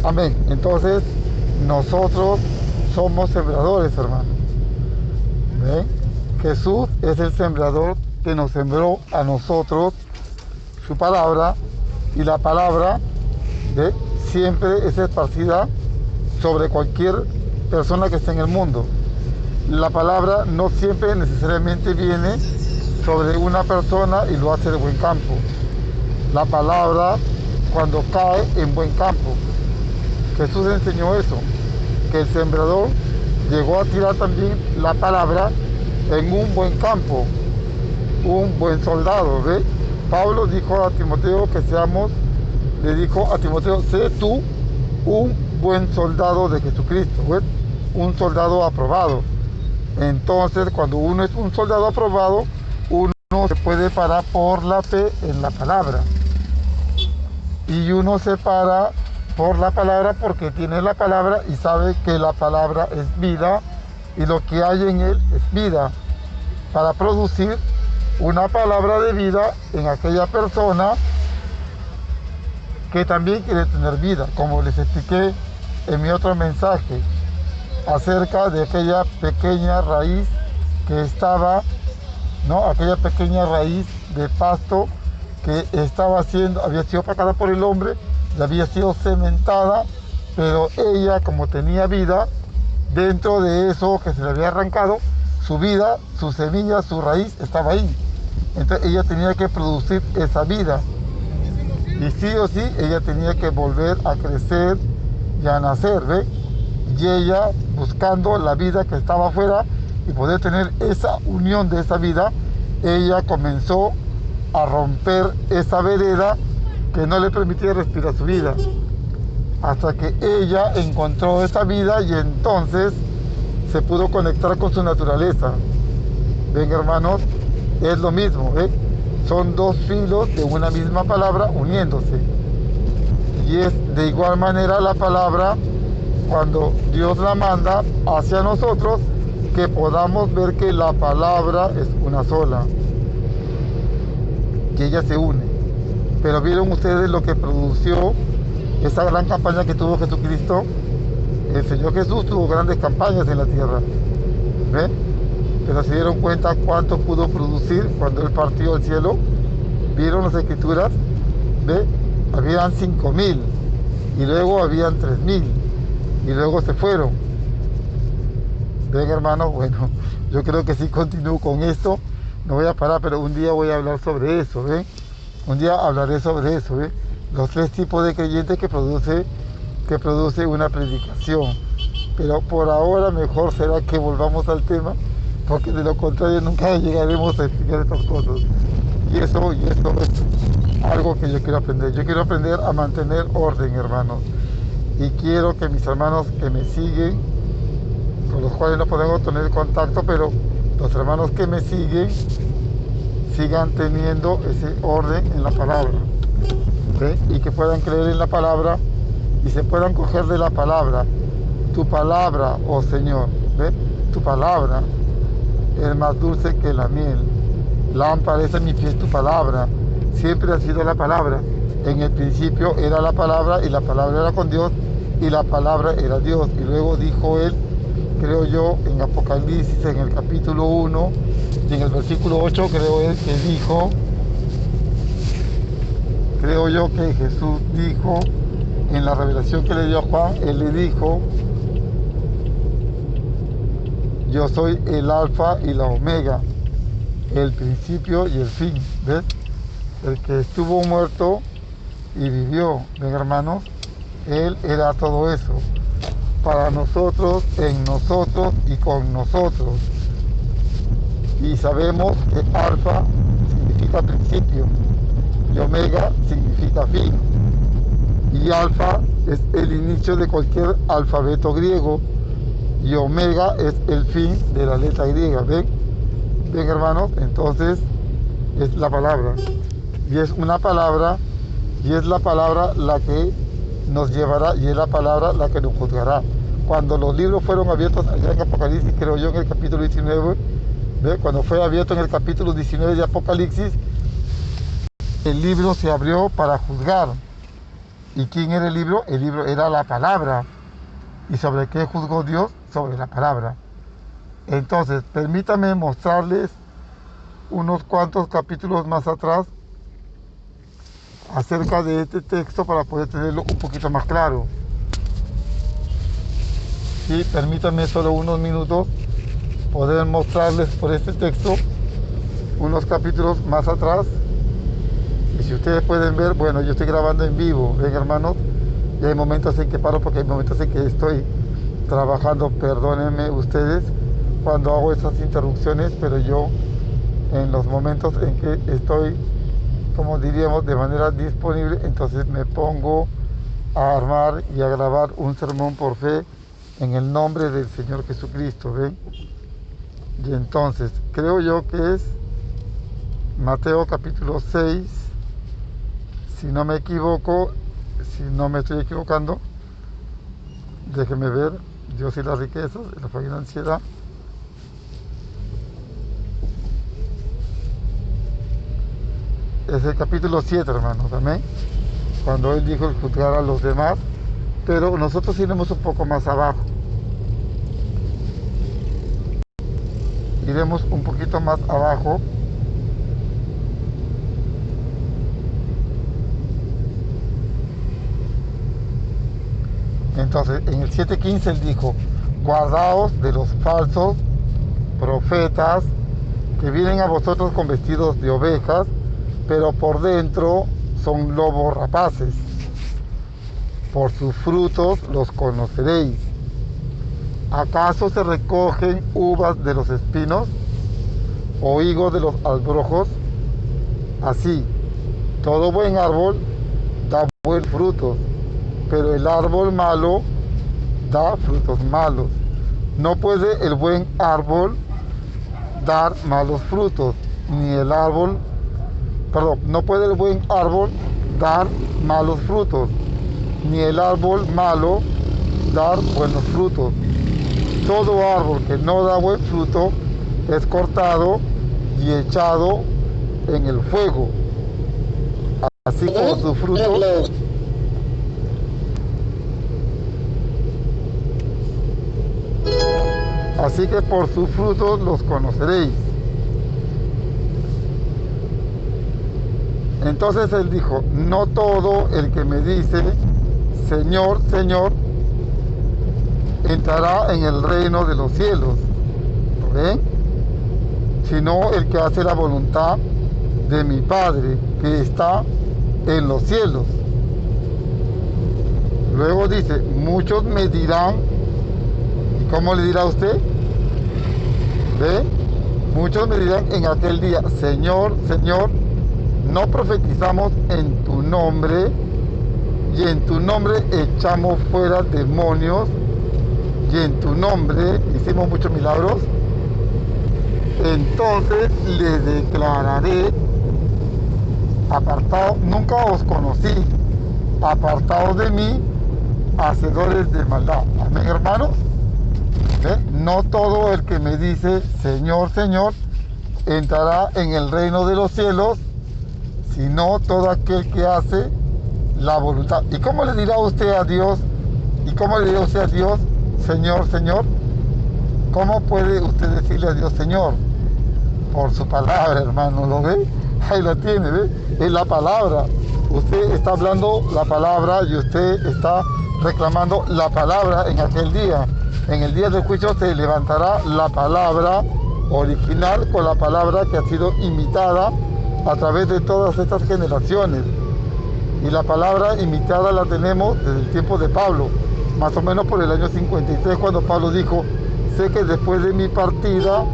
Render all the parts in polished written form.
Amén. Entonces, nosotros somos sembradores, hermanos. ¿Ven? Jesús es el sembrador que nos sembró a nosotros su palabra, y la palabra siempre es esparcida sobre cualquier persona que esté en el mundo. La palabra no siempre necesariamente viene sobre una persona y lo hace de buen campo. La palabra cuando cae en buen campo. Jesús enseñó eso, que el sembrador llegó a tirar también la palabra en un buen campo, un buen soldado, ¿ve? Pablo dijo a Timoteo que le dijo a Timoteo, sé tú un buen soldado de Jesucristo, ¿ves? Un soldado aprobado. Entonces, cuando uno es un soldado aprobado, uno se puede parar por la fe en la palabra. Y uno se para por la palabra porque tiene la palabra y sabe que la palabra es vida y lo que hay en él es vida, para producir una palabra de vida en aquella persona que también quiere tener vida, como les expliqué en mi otro mensaje acerca de aquella pequeña raíz que estaba, ¿no? Aquella pequeña raíz de pasto que había sido opacada por el hombre y había sido cementada, pero ella, como tenía vida, dentro de eso que se le había arrancado, su vida, su semilla, su raíz estaba ahí. Entonces ella tenía que producir esa vida. Y sí o sí, ella tenía que volver a crecer y a nacer, ¿ve? Y ella, buscando la vida que estaba afuera y poder tener esa unión de esa vida, ella comenzó a romper esa vereda que no le permitía respirar su vida. Hasta que ella encontró esa vida y entonces se pudo conectar con su naturaleza. Ven, hermanos, es lo mismo, ¿eh? Son dos filos de una misma palabra uniéndose. Y es de igual manera la palabra, cuando Dios la manda hacia nosotros, que podamos ver que la palabra es una sola, que ella se une. Pero vieron ustedes lo que produjo esa gran campaña que tuvo Jesucristo. El Señor Jesús tuvo grandes campañas en la tierra, ¿ve? Pero se dieron cuenta cuánto pudo producir cuando Él partió al cielo. Vieron las escrituras, ¿ve? Habían 5,000 y luego habían 3,000 y luego se fueron. Ven, hermanos, bueno, yo creo que si continúo con esto no voy a parar, pero un día voy a hablar sobre eso, ¿ven? Un día hablaré sobre eso, ¿ven? Los 3 tipos de creyentes que produce una predicación. Pero por ahora mejor será que volvamos al tema, porque de lo contrario nunca llegaremos a explicar estas cosas. Y eso es algo que yo quiero aprender. Yo quiero aprender a mantener orden, hermanos. Y quiero que mis hermanos que me siguen, con los cuales no podemos tener contacto, pero los hermanos que me siguen, sigan teniendo ese orden en la palabra, ¿sí? Y que puedan creer en la palabra y se puedan coger de la palabra. Tu palabra, oh Señor, ¿ve? Tu palabra es más dulce que la miel. Lámpara es a mi pie tu palabra. Siempre ha sido la palabra. En el principio era la palabra y la palabra era con Dios y la palabra era Dios. Y luego dijo él, creo yo, en Apocalipsis, en el capítulo 1 y en el versículo 8, creo yo que Jesús dijo, en la revelación que le dio a Juan, él le dijo, yo soy el alfa y la omega, el principio y el fin, ¿ves? El que estuvo muerto y vivió, ¿ven, hermanos? Él era todo eso, para nosotros, en nosotros y con nosotros. Y sabemos que alfa significa principio y omega significa fin. Y alfa es el inicio de cualquier alfabeto griego y omega es el fin de la letra griega. ¿Ven? ¿Ven, hermanos? Entonces es la palabra. Y es una palabra, y es la palabra la que nos llevará, y es la palabra la que nos juzgará. Cuando los libros fueron abiertos allá en Apocalipsis, creo yo, en el capítulo 19, ¿ve? Cuando fue abierto en el capítulo 19 de Apocalipsis, el libro se abrió para juzgar. ¿Y quién era el libro? El libro era la palabra. ¿Y sobre qué juzgó Dios? Sobre la palabra. Entonces, permítame mostrarles unos cuantos capítulos más atrás acerca de este texto para poder tenerlo un poquito más claro. Sí, permítanme solo unos minutos poder mostrarles por este texto unos capítulos más atrás. Y si ustedes pueden ver, bueno, yo estoy grabando en vivo, ven hermanos, y hay momentos en que paro porque hay momentos en que estoy trabajando, perdónenme ustedes cuando hago esas interrupciones, pero yo en los momentos en que estoy, como diríamos, de manera disponible, entonces me pongo a armar y a grabar un sermón por fe en el nombre del Señor Jesucristo, ¿ven? Y entonces, creo yo que es Mateo capítulo 6, si no me equivoco, si no me estoy equivocando, déjenme ver, Dios y las riquezas, la financiera. Es el capítulo 7, hermanos, amén. Cuando Él dijo el juzgar a los demás, pero nosotros iremos un poco más abajo. Iremos un poquito más abajo. Entonces, en el 7:15 Él dijo, guardaos de los falsos profetas que vienen a vosotros con vestidos de ovejas, pero por dentro son lobos rapaces. Por sus frutos los conoceréis. ¿Acaso se recogen uvas de los espinos o higos de los albrojos? Así, todo buen árbol da buen fruto, pero el árbol malo da frutos malos. No puede el buen árbol dar malos frutos, ni el árbol, no puede el buen árbol dar malos frutos, ni el árbol malo dar buenos frutos. Todo árbol que no da buen fruto es cortado y echado en el fuego. Así como su fruto. Así que por sus frutos los conoceréis. Entonces Él dijo, no todo el que me dice, Señor, Señor, entrará en el reino de los cielos, ¿ven? Sino el que hace la voluntad de mi Padre que está en los cielos. Luego dice, muchos me dirán, ¿y cómo le dirá usted? ¿Ve? Muchos me dirán en aquel día, Señor, Señor, no profetizamos en tu nombre, y en tu nombre echamos fuera demonios, y en tu nombre hicimos muchos milagros. Entonces le declararé, apartado, nunca os conocí, apartados de mí, hacedores de maldad. Amén, hermanos. ¿Ve? No todo el que me dice Señor, Señor entrará en el reino de los cielos, sino todo aquel que hace la voluntad. ¿Y cómo le dirá usted a Dios? ¿Y cómo le dirá usted a Dios, Señor, Señor? ¿Cómo puede usted decirle a Dios, Señor? Por su palabra, hermano, ¿lo ve? Ahí la tiene, ¿ve? Es la palabra. Usted está hablando la palabra y usted está reclamando la palabra en aquel día. En el día del juicio se levantará la palabra original con la palabra que ha sido imitada a través de todas estas generaciones. Y la palabra imitada la tenemos desde el tiempo de Pablo, más o menos por el año 53, cuando Pablo dijo, sé que después de mi partida,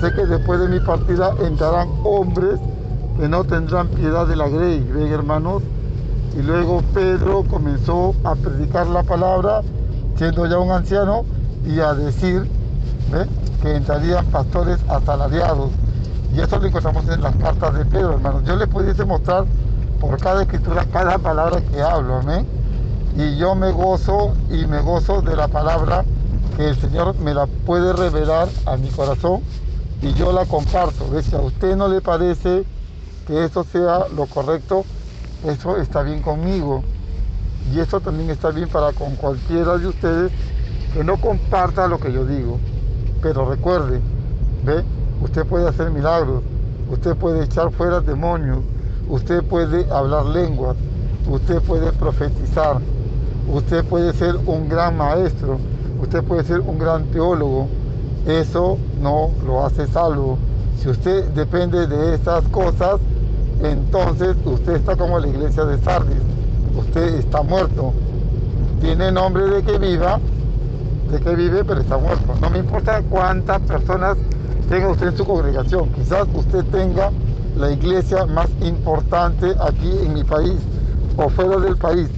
sé que después de mi partida entrarán hombres que no tendrán piedad de la grey, ¿ven, hermanos? Y luego Pedro comenzó a predicar la palabra, siendo ya un anciano, y a decir, ¿ve?, que entrarían pastores asalariados. Y eso lo encontramos en las cartas de Pedro, hermanos. Yo les pudiese mostrar por cada escritura, cada palabra que hablo, amén. Y yo me gozo de la palabra que el Señor me la puede revelar a mi corazón y yo la comparto. Si a usted no le parece que eso sea lo correcto, Eso está bien conmigo. Y eso también está bien para con cualquiera de ustedes que no comparta lo que yo digo. Pero recuerde, ¿ve? Usted puede hacer milagros, usted puede echar fuera demonios, usted puede hablar lenguas, usted puede profetizar, usted puede ser un gran maestro, usted puede ser un gran teólogo. Eso no lo hace salvo. Si usted depende de estas cosas, entonces usted está como la iglesia de Sardis. Usted está muerto. Tiene nombre de que viva, de que vive, pero está muerto. No me importa cuántas personas tenga usted en su congregación. Quizás usted tenga la iglesia más importante aquí en mi país o fuera del país.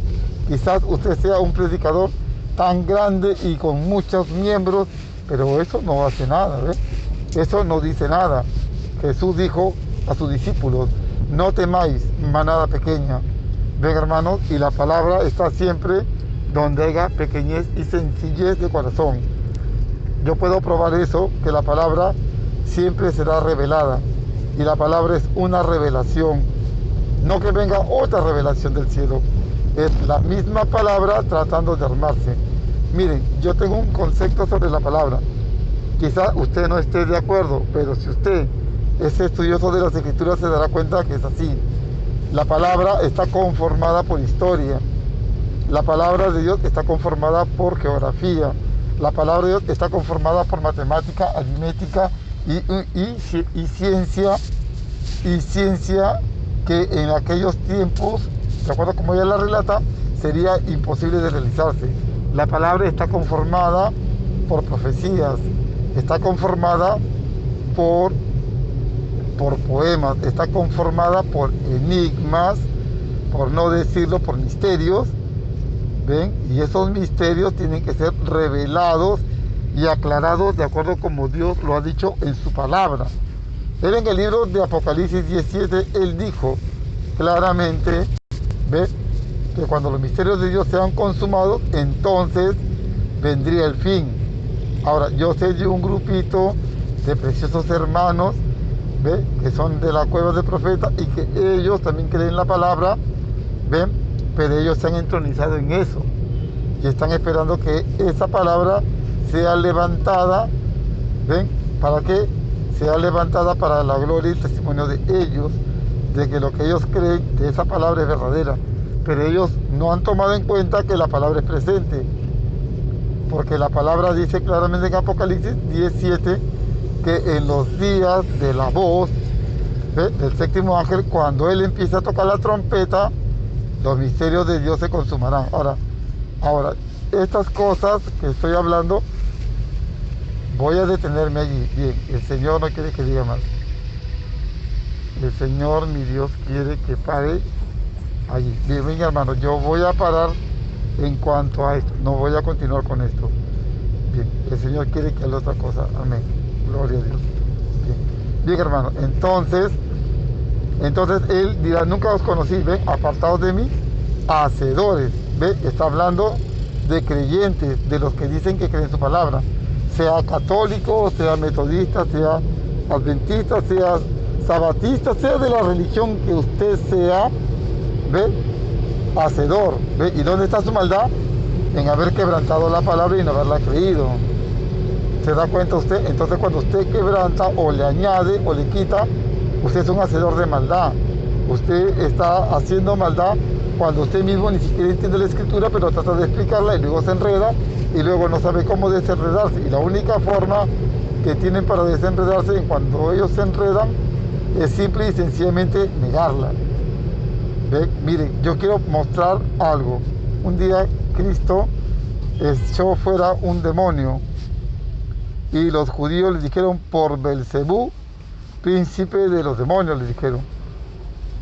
Quizás usted sea un predicador tan grande y con muchos miembros, pero eso no hace nada, ¿ves? Eso no dice nada. Jesús dijo a sus discípulos: no temáis, manada pequeña. Ven, hermanos, y la palabra está siempre donde haya pequeñez y sencillez de corazón. Yo puedo probar eso, que la palabra siempre será revelada. Y la palabra es una revelación. No que venga otra revelación del cielo. Es la misma palabra tratando de armarse. Miren, yo tengo un concepto sobre la palabra. Quizá usted no esté de acuerdo, pero si usted es estudioso de las escrituras se dará cuenta que es así. La palabra está conformada por historia. La palabra de Dios está conformada por geografía. La palabra de Dios está conformada por matemática, aritmética y ciencia que en aquellos tiempos, de acuerdo como ella la relata, sería imposible de realizarse. La palabra está conformada por profecías, está conformada por poemas, está conformada por enigmas, por no decirlo, por misterios. ¿Ven? Y esos misterios tienen que ser revelados y aclarados de acuerdo como Dios lo ha dicho en su palabra. Él en el libro de Apocalipsis 17, él dijo claramente, ¿ve? Que cuando los misterios de Dios sean consumados, entonces vendría el fin. Ahora, yo sé de un grupito de preciosos hermanos, ¿ve? Que son de la cueva del profeta y que ellos también creen la palabra, ¿ven? Pero ellos se han entronizado en eso y están esperando que esa palabra sea levantada, ¿ven? ¿Para qué? Sea levantada para la gloria y el testimonio de ellos, de que lo que ellos creen de esa palabra es verdadera. Pero ellos no han tomado en cuenta que la palabra es presente, porque la palabra dice claramente en Apocalipsis 17 que en los días de la voz, ¿ve? Del séptimo ángel, cuando él empieza a tocar la trompeta, los misterios de Dios se consumarán. Ahora, estas cosas que estoy hablando, voy a detenerme allí. Bien, el Señor no quiere que diga más. El Señor, mi Dios, quiere que pare allí. Bien, bien, hermano, yo voy a parar en cuanto a esto. No voy a continuar con esto. Bien, el Señor quiere que haga otra cosa. Amén. Gloria a Dios. Bien, bien, hermano. Entonces él dirá: nunca os conocí, ¿ven? Apartados de mí, hacedores. ¿Ve? Está hablando de creyentes, de los que dicen que creen su palabra, sea católico, sea metodista, sea adventista, sea sabatista, sea de la religión que usted sea, ¿ve? Hacedor. ¿Ve? ¿Y dónde está su maldad? En haber quebrantado la palabra y no haberla creído. ¿Se da cuenta usted? Entonces, cuando usted quebranta o le añade o le quita, usted es un hacedor de maldad. Usted está haciendo maldad cuando usted mismo ni siquiera entiende la escritura, pero trata de explicarla y luego se enreda y luego no sabe cómo desenredarse. Y la única forma que tienen para desenredarse cuando ellos se enredan es simple y sencillamente negarla. ¿Ve? Miren, yo quiero mostrar algo. Un día Cristo echó fuera un demonio y los judíos le dijeron: por Belcebú, príncipe de los demonios, le dijeron.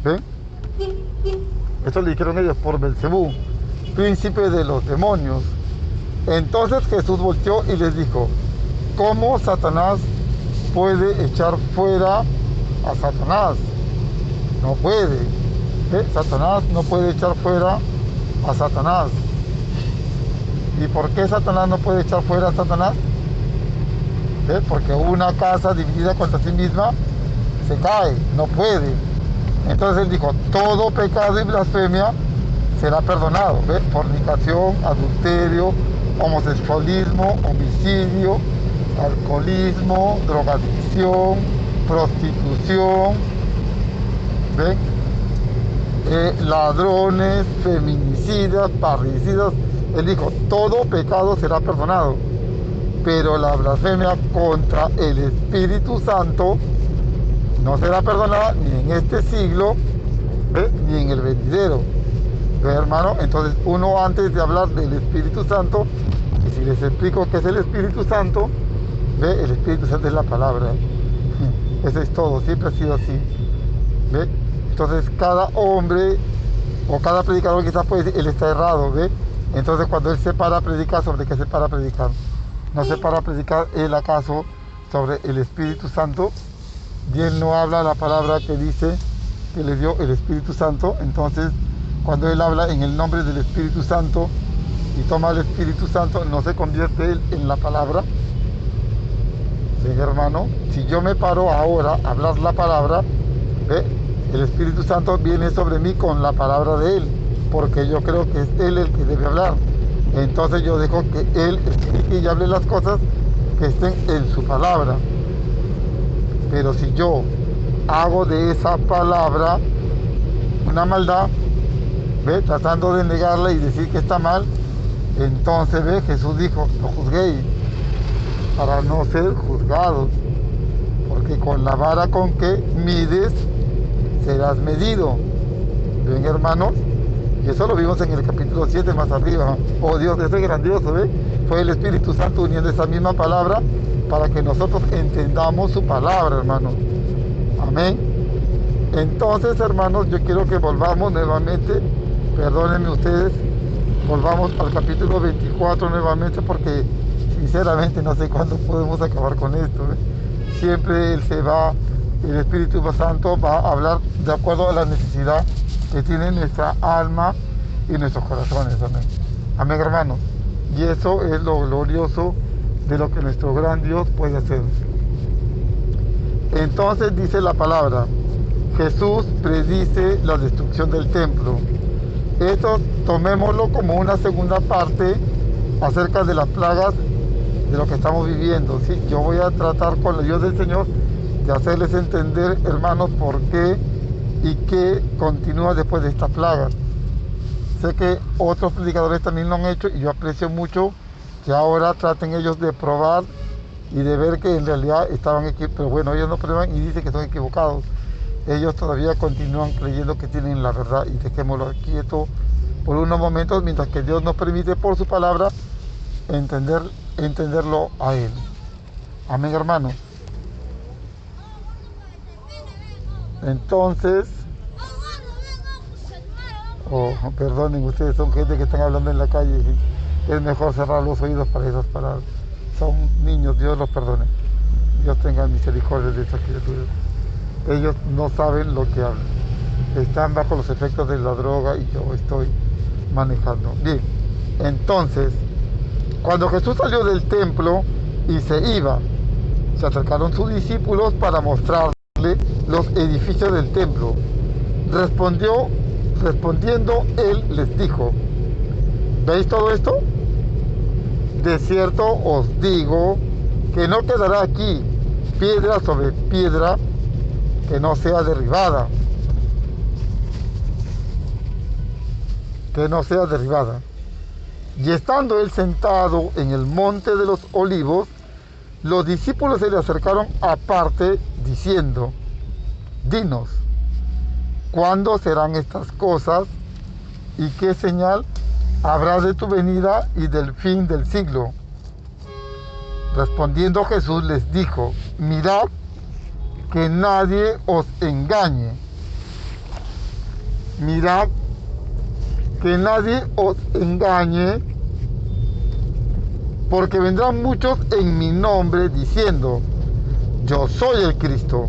¿Ven? Eso le dijeron ellos: por Belcebú, príncipe de los demonios. Entonces Jesús volteó y les dijo: ¿cómo Satanás puede echar fuera a Satanás? No puede. ¿Ve? Satanás no puede echar fuera a Satanás. ¿Y por qué Satanás no puede echar fuera a Satanás? ¿Ve? Porque una casa dividida contra sí misma se cae, no puede. Entonces él dijo, todo pecado y blasfemia será perdonado. ¿Ves? Fornicación, adulterio, homosexualismo, homicidio, alcoholismo, drogadicción, prostitución, ¿ven? Ladrones, feminicidas, parricidas. Él dijo, todo pecado será perdonado, pero la blasfemia contra el Espíritu Santo no será perdonada ni en este siglo, ¿ves? Ni en el venidero. ¿Ves, hermano? Entonces uno, antes de hablar del Espíritu Santo, y si les explico qué es el Espíritu Santo, ¿ves? El Espíritu Santo es la palabra. Eso es todo, siempre ha sido así. ¿Ves? Entonces cada hombre o cada predicador quizás puede decir, él está errado, ¿ve? Entonces cuando él se para a predicar, ¿sobre qué se para a predicar? No se para a predicar él acaso sobre el Espíritu Santo, y él no habla la palabra que dice que le dio el Espíritu Santo. Entonces cuando él habla en el nombre del Espíritu Santo y toma el Espíritu Santo, no se convierte él en la palabra. ¿Ven, hermano? Si yo me paro ahora a hablar la palabra, ¿ve? El Espíritu Santo viene sobre mí con la palabra de Él, porque yo creo que es Él el que debe hablar. Entonces yo dejo que Él explique y hable las cosas que estén en su palabra. Pero si yo hago de esa palabra una maldad, ¿ve? Tratando de negarla y decir que está mal, entonces, ¿ve? Jesús dijo, no juzguéis para no ser juzgados, porque con la vara con que mides serás medido. ¿Ven, hermanos? Y eso lo vimos en el capítulo 7 más arriba. Oh Dios, eso es grandioso, ¿ves? Fue el Espíritu Santo uniendo esa misma palabra para que nosotros entendamos su palabra, hermanos. Amén. Entonces, hermanos, yo quiero que volvamos nuevamente, perdónenme ustedes, volvamos al capítulo 24 nuevamente, porque sinceramente no sé cuándo podemos acabar con esto, ¿ves? Siempre el Espíritu Santo va a hablar de acuerdo a la necesidad que tiene nuestra alma y nuestros corazones. Amén. Amén, hermanos. Y eso es lo glorioso de lo que nuestro gran Dios puede hacer. Entonces dice la palabra, Jesús predice la destrucción del templo. Esto tomémoslo como una segunda parte acerca de las plagas de lo que estamos viviendo, ¿sí? Yo voy a tratar con la ayuda del Señor de hacerles entender, hermanos, por qué y qué continúa después de esta plaga. Sé que otros predicadores también lo han hecho y yo aprecio mucho que ahora traten ellos de probar y de ver que en realidad estaban equivocados. Pero bueno, ellos no prueban y dicen que son equivocados. Ellos todavía continúan creyendo que tienen la verdad, y dejémoslo quieto por unos momentos mientras que Dios nos permite por su palabra entenderlo a Él. Amén, hermanos. Entonces, perdonen, ustedes son gente que están hablando en la calle y es mejor cerrar los oídos para esas palabras. Son niños, Dios los perdone. Dios tenga misericordia de esas criaturas. Ellos no saben lo que hablan. Están bajo los efectos de la droga y yo estoy manejando. Bien, entonces, cuando Jesús salió del templo y se iba, se acercaron sus discípulos para mostrarle los edificios del templo. Respondiendo, él les dijo, ¿veis todo esto? De cierto os digo que no quedará aquí piedra sobre piedra que no sea derribada. Que no sea derribada. Y estando él sentado en el monte de los olivos, los discípulos se le acercaron aparte diciendo, dinos, ¿cuándo serán estas cosas? ¿Y qué señal habrá de tu venida y del fin del siglo? Respondiendo Jesús les dijo, mirad que nadie os engañe. Mirad que nadie os engañe, porque vendrán muchos en mi nombre diciendo, yo soy el Cristo,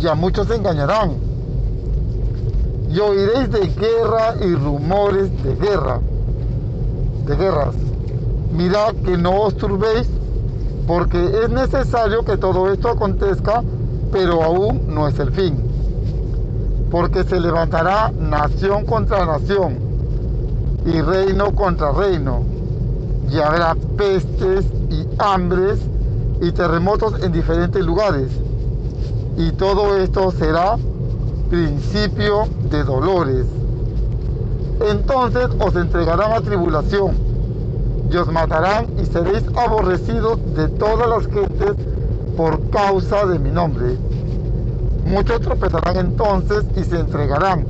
y a muchos se engañarán. Y oiréis de guerra y rumores de guerras. Mirad que no os turbéis, porque es necesario que todo esto acontezca, pero aún no es el fin. porque se levantará nación contra nación y reino contra reino, y habrá pestes y hambres y terremotos en diferentes lugares, y todo esto será principio de dolores. Entonces os entregarán a tribulación, y os matarán, y seréis aborrecidos de todas las gentes por causa de mi nombre. Muchos tropezarán entonces y se entregarán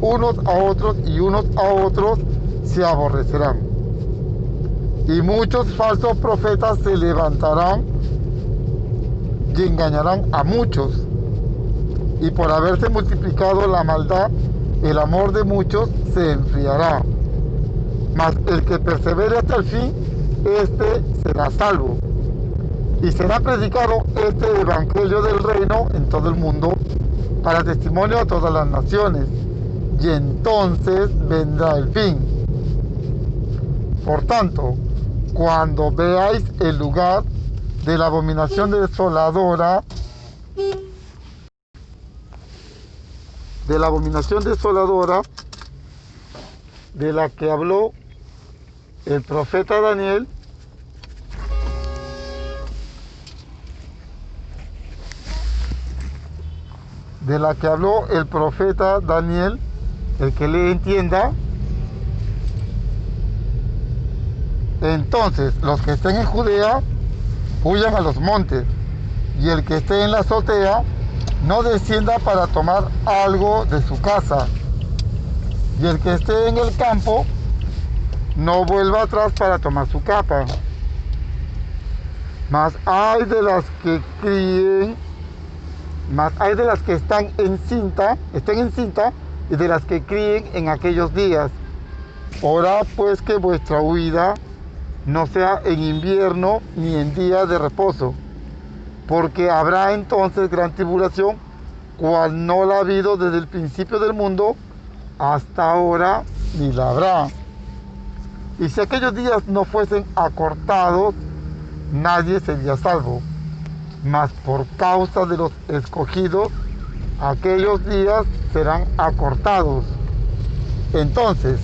unos a otros, y unos a otros se aborrecerán. Y muchos falsos profetas se levantarán y engañarán a muchos. Y por haberse multiplicado la maldad, el amor de muchos se enfriará. Mas el que persevere hasta el fin, este será salvo. Y será predicado este evangelio del reino en todo el mundo, para testimonio a todas las naciones. Y entonces vendrá el fin. Por tanto, cuando veáis el lugar de la abominación desoladora, de la que habló el profeta Daniel, el que le entienda. Entonces los que estén en Judea huyan a los montes, y el que esté en la azotea no descienda para tomar algo de su casa, y el que esté en el campo no vuelva atrás para tomar su capa. Mas hay de las que estén encinta, y de las que críen en aquellos días. Orad pues que vuestra huida no sea en invierno ni en día de reposo, porque habrá entonces gran tribulación, cual no la ha habido desde el principio del mundo hasta ahora, ni la habrá. Y si aquellos días no fuesen acortados, nadie sería salvo. Mas por causa de los escogidos, aquellos días serán acortados. Entonces,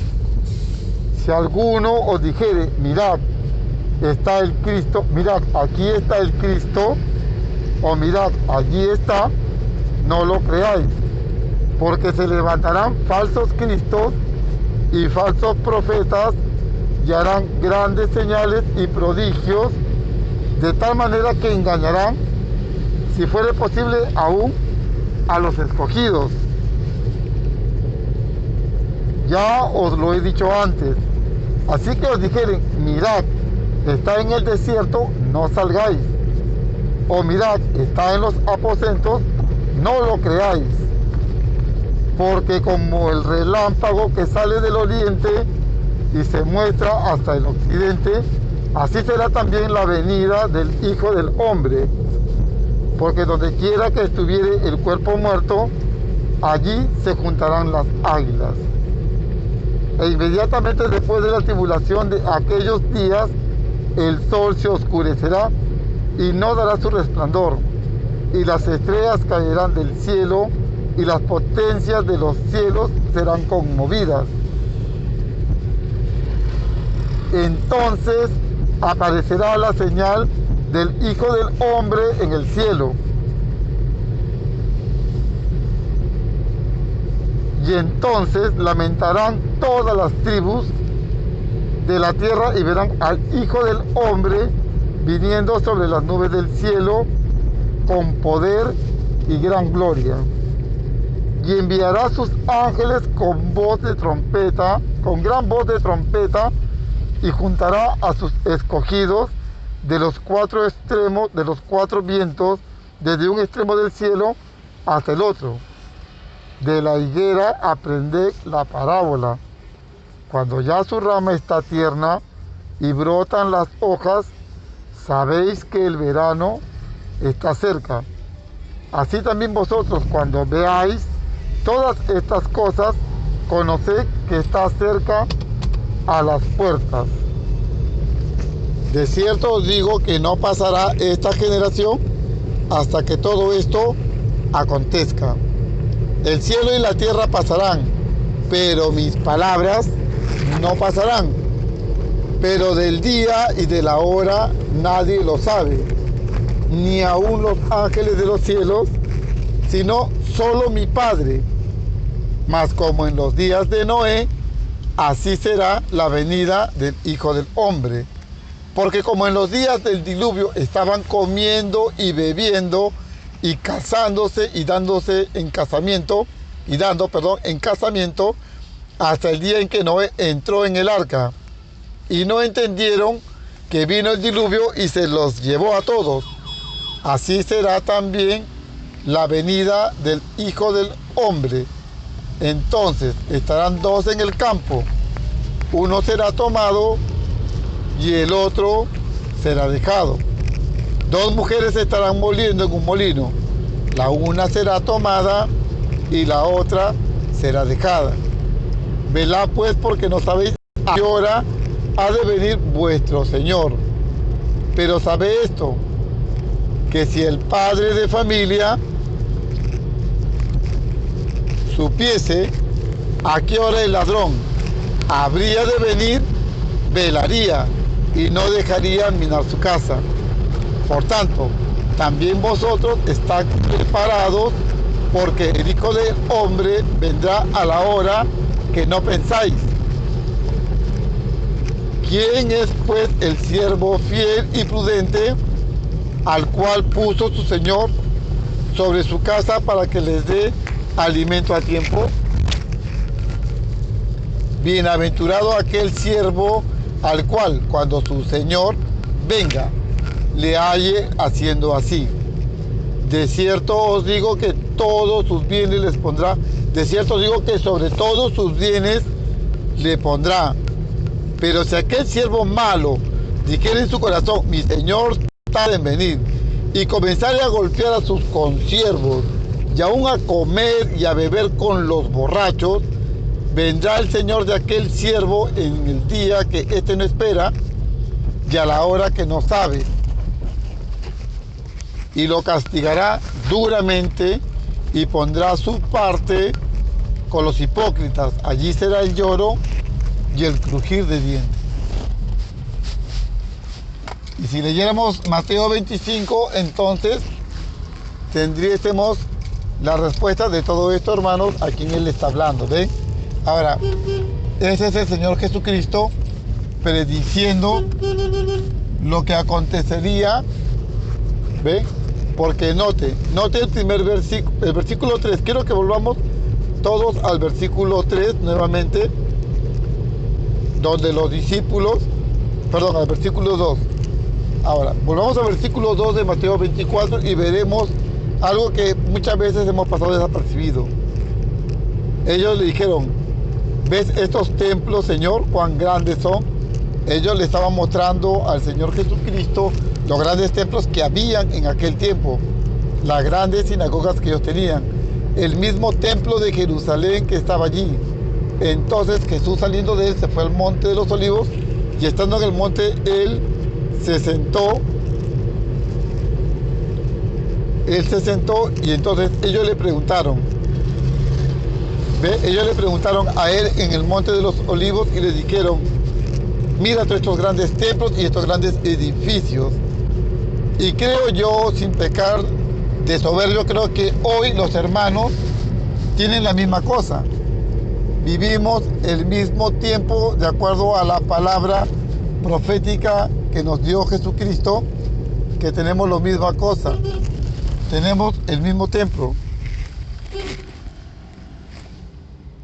si alguno os dijere, mirad, está el Cristo, mirad, aquí está el Cristo, o mirad, allí está, no lo creáis, porque se levantarán falsos cristos y falsos profetas, y harán grandes señales y prodigios, de tal manera que engañarán, si fuere posible, aún a los escogidos. Ya os lo he dicho antes. Así que os dijeren, mirad, está en el desierto, no salgáis. O mirad, está en los aposentos, no lo creáis. Porque como el relámpago que sale del oriente y se muestra hasta el occidente, así será también la venida del Hijo del Hombre. Porque donde quiera que estuviere el cuerpo muerto, allí se juntarán las águilas. E inmediatamente después de la tribulación de aquellos días, el sol se oscurecerá y no dará su resplandor, y las estrellas caerán del cielo, y las potencias de los cielos serán conmovidas. Entonces aparecerá la señal del Hijo del Hombre en el cielo. Y entonces lamentarán todas las tribus de la tierra y verán al Hijo del Hombre viniendo sobre las nubes del cielo con poder y gran gloria. Y enviará sus ángeles con voz de trompeta, con gran voz de trompeta, y juntará a sus escogidos de los cuatro extremos, de los cuatro vientos, desde un extremo del cielo hasta el otro. De la higuera aprended la parábola. Cuando ya su rama está tierna y brotan las hojas, sabéis que el verano está cerca. Así también vosotros, cuando veáis todas estas cosas, conoced que está cerca a las puertas. De cierto os digo que no pasará esta generación hasta que todo esto acontezca. El cielo y la tierra pasarán, pero mis palabras no pasarán. Pero del día y de la hora nadie lo sabe, ni aun los ángeles de los cielos, sino solo mi Padre. Mas como en los días de Noé, así será la venida del Hijo del Hombre. Porque como en los días del diluvio estaban comiendo y bebiendo y casándose y dándose en casamiento, en casamiento, hasta el día en que Noé entró en el arca. Y no entendieron que vino el diluvio y se los llevó a todos. Así será también la venida del Hijo del Hombre. Entonces estarán dos en el campo, uno será tomado y el otro será dejado. Dos mujeres estarán moliendo en un molino, la una será tomada y la otra será dejada. Velad pues, porque no sabéis a qué hora ha de venir vuestro Señor. Pero sabed esto, que si el padre de familia supiese a qué hora el ladrón habría de venir, velaría y no dejaría minar su casa. Por tanto, también vosotros estad preparados, porque el Hijo del Hombre vendrá a la hora que no pensáis. ¿Quién es pues el siervo fiel y prudente, al cual puso su Señor sobre su casa para que les dé alimento a tiempo? Bienaventurado aquel siervo al cual, cuando su Señor venga, le halle haciendo así. De cierto os digo que todos sus bienes les pondrá. De cierto os digo que sobre todos sus bienes le pondrá. Pero si aquel siervo malo dijere en su corazón, mi Señor tarda en venir, y comenzare a golpear a sus consiervos, y aún a comer y a beber con los borrachos, vendrá el Señor de aquel siervo en el día que éste no espera, y a la hora que no sabe, y lo castigará duramente, y pondrá su parte con los hipócritas. Allí será el lloro y el crujir de dientes. Y si leyéramos Mateo 25, entonces tendríamos la respuesta de todo esto, hermanos, a quien Él está hablando. ¿Ven? Ahora, ese es el Señor Jesucristo prediciendo lo que acontecería. ¿Ven? Porque note el primer versículo, el versículo 3. Quiero que volvamos todos al versículo 3 nuevamente, donde los discípulos, perdón, al versículo 2. Ahora, volvamos al versículo 2 de Mateo 24 y veremos algo que muchas veces hemos pasado desapercibido. Ellos le dijeron, ¿ves estos templos, Señor, cuán grandes son? Ellos le estaban mostrando al Señor Jesucristo los grandes templos que habían en aquel tiempo, las grandes sinagogas que ellos tenían, el mismo templo de Jerusalén que estaba allí. Entonces Jesús, saliendo de él, se fue al monte de los olivos, y estando en el monte, él se sentó y entonces ellos le preguntaron, a él en el monte de los olivos, y le dijeron, mira todos estos grandes templos y estos grandes edificios. Y creo yo, sin pecar de soberbio, creo que hoy los hermanos tienen la misma cosa. Vivimos el mismo tiempo de acuerdo a la palabra profética que nos dio Jesucristo, que tenemos la misma cosa. Tenemos el mismo templo.